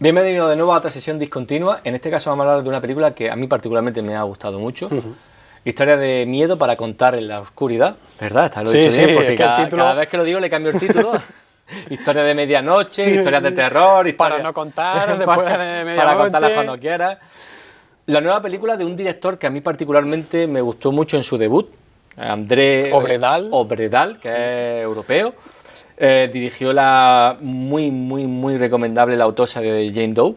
Bienvenido de nuevo a otra sesión discontinua. En este caso vamos a hablar de una película que a mí particularmente me ha gustado mucho. Historia de miedo para contar en la oscuridad, ¿verdad? Está lo dicho bien, porque cada vez que lo digo le cambio el título. Historia de medianoche, historias de terror, para no contar después de medianoche. Para contarlas cuando quieras. La nueva película de un director que a mí particularmente me gustó mucho en su debut, André Obredal, que es europeo. Dirigió la muy recomendable La autopsia de Jane Doe,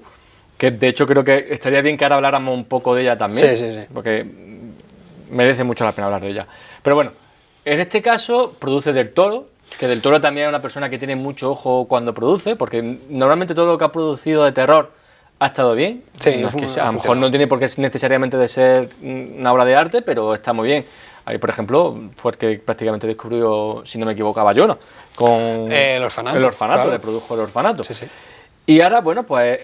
que de hecho creo que estaría bien que ahora habláramos un poco de ella también, sí. Porque merece mucho la pena hablar de ella. Pero bueno, en este caso produce Del Toro, que Del Toro también es una persona que tiene mucho ojo cuando produce, porque normalmente todo lo que ha producido de terror ha estado bien. Sí, no es que a lo mejor no tiene por qué necesariamente de ser una obra de arte, pero está muy bien. Ahí, por ejemplo, fue el que prácticamente descubrió, si no me equivoco, a Bayona, con El Orfanato. El Orfanato, claro. Le produjo El Orfanato. Sí. Y ahora, bueno, pues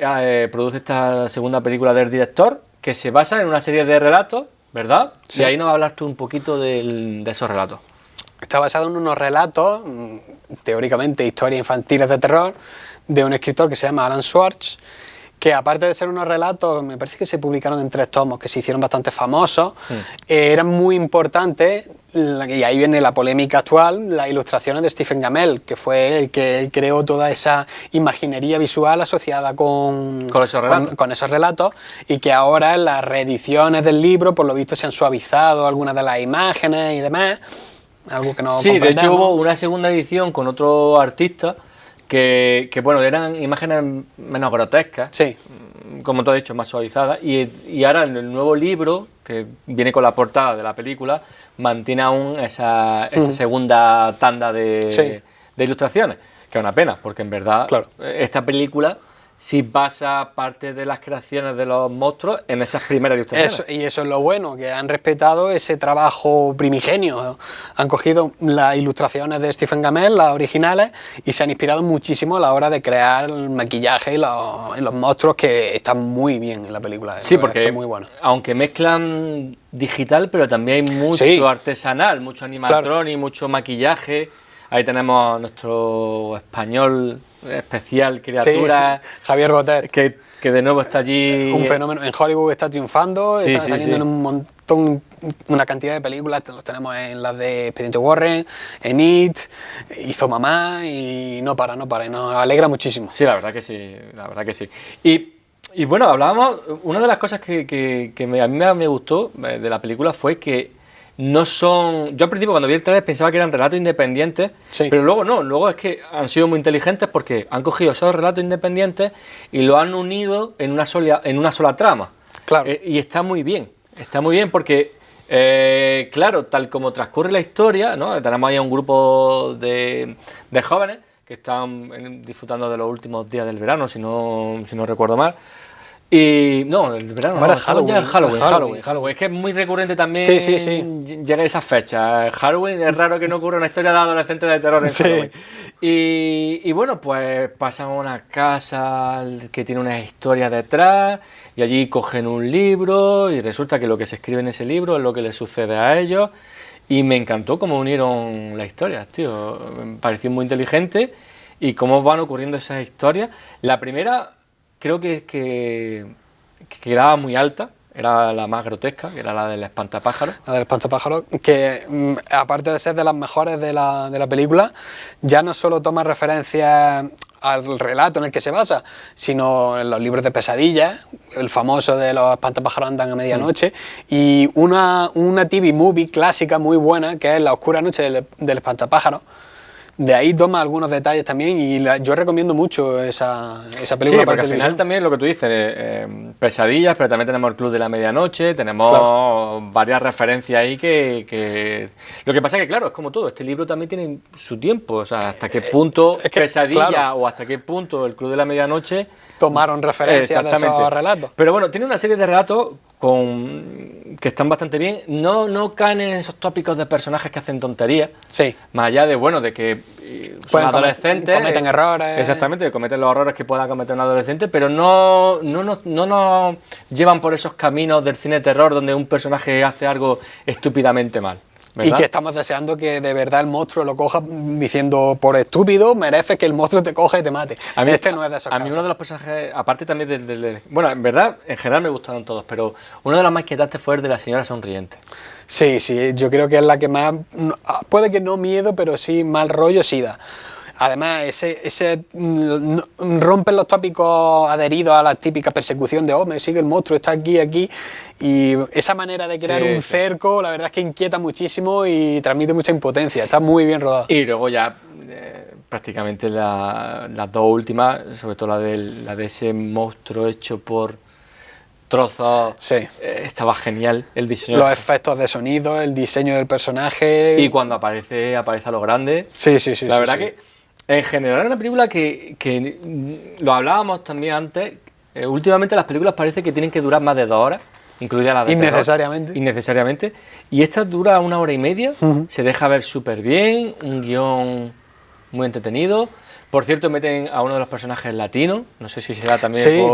produce esta segunda película del director, que se basa en una serie de relatos, ¿verdad? Sí. Y ahí nos va a hablar tú un poquito de esos relatos. Está basado en unos relatos, teóricamente historias infantiles de terror, de un escritor que se llama Alan Schwartz, que aparte de ser unos relatos, me parece que se publicaron en 3 tomos, que se hicieron bastante famosos, eran muy importantes, y ahí viene la polémica actual, las ilustraciones de Stephen Gamell, que fue el que él creó toda esa imaginería visual asociada con esos relatos, y que ahora en las reediciones del libro, por lo visto, se han suavizado algunas de las imágenes y demás, algo que no comprendemos. De hecho hubo una segunda edición con otro artista, que bueno, eran imágenes menos grotescas, sí, como tú has dicho, más suavizadas, y ahora en el nuevo libro, que viene con la portada de la película, mantiene aún esa segunda tanda de ilustraciones, que es una pena, porque en verdad esta película sí basa parte de las creaciones de los monstruos en esas primeras ilustraciones. Eso es lo bueno, que han respetado ese trabajo primigenio. Han cogido las ilustraciones de Stephen Gamell, las originales, y se han inspirado muchísimo a la hora de crear el maquillaje y los monstruos, que están muy bien en la película. Sí, porque son muy buenos. Aunque mezclan digital, pero también hay mucho artesanal, mucho animatronic, mucho maquillaje. Ahí tenemos a nuestro español especial, criatura. Sí. Javier Botet. Que de nuevo está allí. Un fenómeno. En Hollywood está triunfando, está saliendo en un montón, una cantidad de películas. Los tenemos en las de Expediente Warren, en It, hizo Mamá, y no para, y nos alegra muchísimo. Sí, la verdad que sí. Y bueno, hablábamos, una de las cosas que a mí me gustó de la película fue que no son... Yo al principio cuando vi el trailer pensaba que eran relatos independientes, pero luego es que han sido muy inteligentes porque han cogido esos relatos independientes y lo han unido en una sola trama. Claro. Y está muy bien porque, claro, tal como transcurre la historia, ¿no? Tenemos ahí a un grupo de jóvenes que están disfrutando de los últimos días del verano, si no recuerdo mal. Y no, el verano no, Halloween. Es que es muy recurrente también. Sí. Llega a esas fechas. Halloween es raro que no ocurra una historia de adolescentes de terror en Halloween. Y bueno, pues pasan a una casa que tiene una historia detrás y allí cogen un libro y resulta que lo que se escribe en ese libro es lo que les sucede a ellos. Y me encantó cómo unieron las historias, tío. Me pareció muy inteligente y cómo van ocurriendo esas historias. La primera creo que quedaba muy alta, era la más grotesca, que era la del espantapájaros. La del espantapájaros, que aparte de ser de las mejores de la película, ya no solo toma referencia al relato en el que se basa, sino en los libros de pesadillas, el famoso de los espantapájaros andan a medianoche, y una TV movie clásica muy buena, que es La oscura noche del espantapájaros. De ahí toma algunos detalles también, y yo recomiendo mucho esa película. Sí, porque al final también lo que tú dices, pesadillas, pero también tenemos el Club de la Medianoche, tenemos varias referencias ahí que... Lo que pasa es que, claro, es como todo, este libro también tiene su tiempo, o sea, hasta qué punto Pesadilla o hasta qué punto el Club de la Medianoche... Tomaron referencias de esos relatos. Pero bueno, tiene una serie de relatos que están bastante bien, no caen en esos tópicos de personajes que hacen tonterías, más allá de que son adolescentes, cometen errores, exactamente, cometen los errores que pueda cometer un adolescente, pero no nos llevan por esos caminos del cine de terror donde un personaje hace algo estúpidamente mal. ¿verdad? Y que estamos deseando que de verdad el monstruo lo coja diciendo, por estúpido, mereces que el monstruo te coja y te mate. A mí, este no es de esos a mí casos. uno de los personajes, aparte también bueno, en verdad, en general me gustaron todos, pero uno de los más inquietantes fue el de la señora sonriente. Sí, yo creo que es la que más, puede que no miedo, pero sí mal rollo sí da. Además, rompen los tópicos adheridos a la típica persecución de, me sigue el monstruo, está aquí, y esa manera de crear un cerco, la verdad es que inquieta muchísimo y transmite mucha impotencia, está muy bien rodado. Y luego ya, prácticamente las dos últimas, sobre todo la de ese monstruo hecho por trozos, estaba genial el diseño. Los efectos de sonido, el diseño del personaje. Y cuando aparece a lo grande. Sí. La verdad que, en general, es una película que lo hablábamos también antes. Últimamente las películas parece que tienen que durar más de 2 horas, incluida la de innecesariamente. terror, innecesariamente. Y esta dura 1 hora y media, se deja ver súper bien, un guión muy entretenido. Por cierto, meten a uno de los personajes latinos, no sé si será también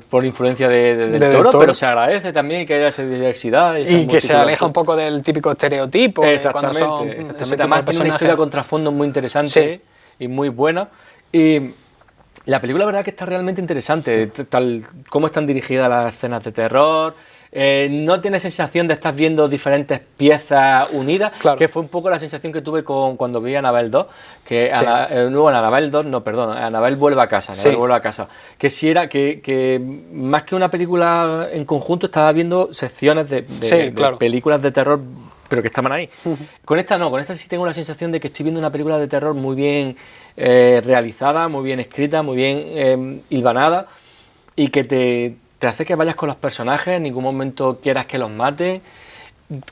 por influencia del Toro, pero se agradece también que haya esa diversidad. Y que se aleja un poco del típico estereotipo. Exactamente, además tiene una historia con trasfondo muy interesante y muy buena. Y la película, la verdad, que está realmente interesante, tal cómo están dirigidas las escenas de terror. No tienes sensación de estar viendo diferentes piezas unidas, que fue un poco la sensación que tuve cuando vi Annabelle 2, que Annabelle 2, no, perdón, Annabelle vuelve a casa, que sí era que más que una película en conjunto estaba viendo secciones de películas de terror, pero que estaban ahí. Con esta no, con esta sí tengo la sensación de que estoy viendo una película de terror muy bien realizada, muy bien escrita, muy bien hilvanada, y que te hace que vayas con los personajes, en ningún momento quieras que los maten.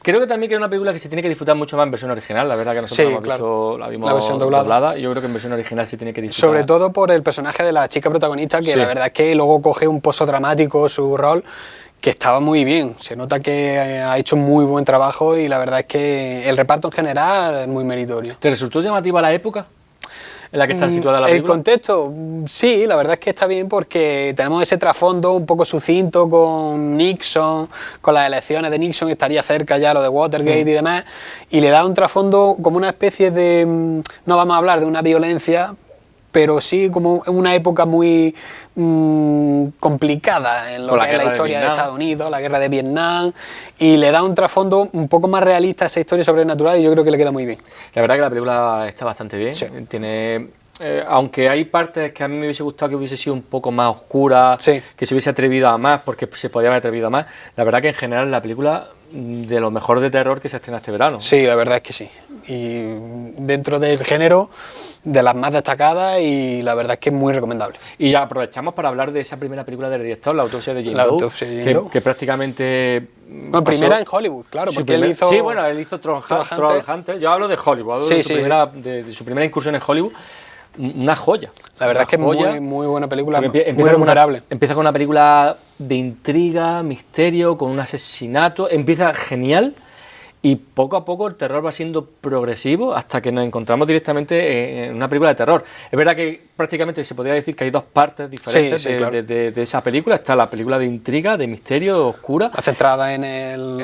Creo que también que es una película que se tiene que disfrutar mucho más en versión original, la verdad que nosotros la vimos versión doblada. Yo creo que en versión original se tiene que disfrutar. Sobre todo por el personaje de la chica protagonista, que la verdad es que luego coge un pozo dramático su rol, que estaba muy bien. Se nota que ha hecho un muy buen trabajo y la verdad es que el reparto en general es muy meritorio. ¿Te resultó llamativa la época en la que está situada la película? El contexto, sí, la verdad es que está bien porque tenemos ese trasfondo un poco sucinto con Nixon, con las elecciones de Nixon, estaría cerca ya lo de Watergate y demás, y le da un trasfondo como una especie de, no vamos a hablar de una violencia, pero sí como una época muy complicada en lo que es la historia de Estados Unidos, la guerra de Vietnam, y le da un trasfondo un poco más realista a esa historia sobrenatural y yo creo que le queda muy bien. La verdad que la película está bastante bien, tiene... aunque hay partes que a mí me hubiese gustado que hubiese sido un poco más oscura, que se hubiese atrevido a más, porque se podía haber atrevido a más, la verdad que en general la película de lo mejor de terror que se estrena este verano. Sí, la verdad es que sí. Y dentro del género, de las más destacadas, y la verdad es que es muy recomendable. Y ya aprovechamos para hablar de esa primera película del director, La autopsia de Jane Doe, que prácticamente... Bueno, primera en Hollywood, claro, porque él hizo... Sí, bueno, él hizo Trollhunter. Yo hablo de Hollywood, de su primera incursión en Hollywood. Una joya. La verdad es que es muy buena película, muy recuperable. Empieza con una película de intriga, misterio, con un asesinato. Empieza genial y poco a poco el terror va siendo progresivo hasta que nos encontramos directamente en una película de terror. Es verdad que prácticamente se podría decir que hay dos partes diferentes de esa película. Está la película de intriga, de misterio, oscura. Centrada en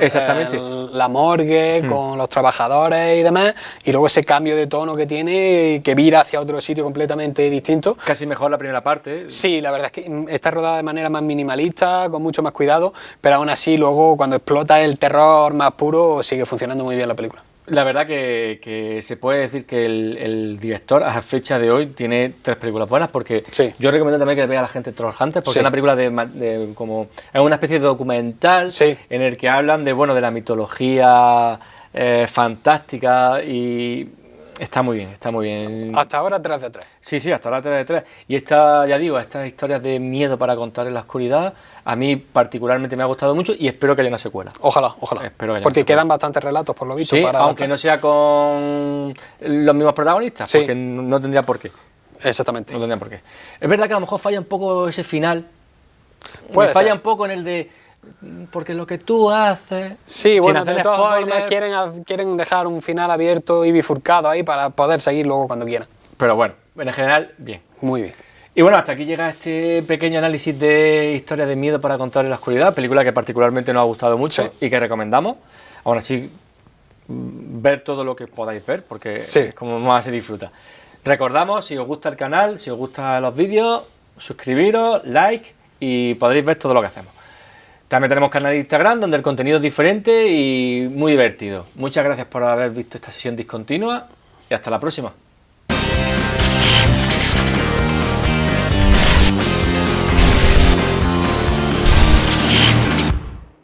la morgue, con los trabajadores y demás, y luego ese cambio de tono que tiene, que vira hacia otro sitio completamente distinto. Casi mejor la primera parte. Sí, la verdad es que está rodada de manera más minimalista, con mucho más cuidado, pero aún así luego cuando explota el terror más puro sigue funcionando muy bien la película. La verdad que se puede decir que el director a fecha de hoy tiene 3 películas buenas, porque yo recomiendo también que vea a la gente Trollhunter, porque es una película como es una especie de documental en el que hablan de la mitología fantástica y está muy bien. Hasta ahora 3 de 3. Sí, hasta ahora 3 de 3. Y estas historias de miedo para contar en la oscuridad, a mí particularmente me ha gustado mucho y espero que haya una secuela. Ojalá. Porque quedan bastantes relatos, por lo visto. Sí, aunque no sea con los mismos protagonistas, porque no tendría por qué. Exactamente. No tendría por qué. Es verdad que a lo mejor falla un poco ese final. Un poco en el de... Porque lo que tú haces... Sí, bueno, de todas formas quieren dejar un final abierto y bifurcado ahí para poder seguir luego cuando quieran. Pero bueno, en general, bien. Muy bien. Y bueno, hasta aquí llega este pequeño análisis de Historias de miedo para contar en la oscuridad, película que particularmente nos ha gustado mucho y que recomendamos. Aún así, ver todo lo que podáis ver, porque Sí. es como más se disfruta. Recordamos, si os gusta el canal, si os gustan los vídeos, suscribiros, like y podréis ver todo lo que hacemos. También tenemos canal de Instagram donde el contenido es diferente y muy divertido. Muchas gracias por haber visto esta sesión discontinua y hasta la próxima.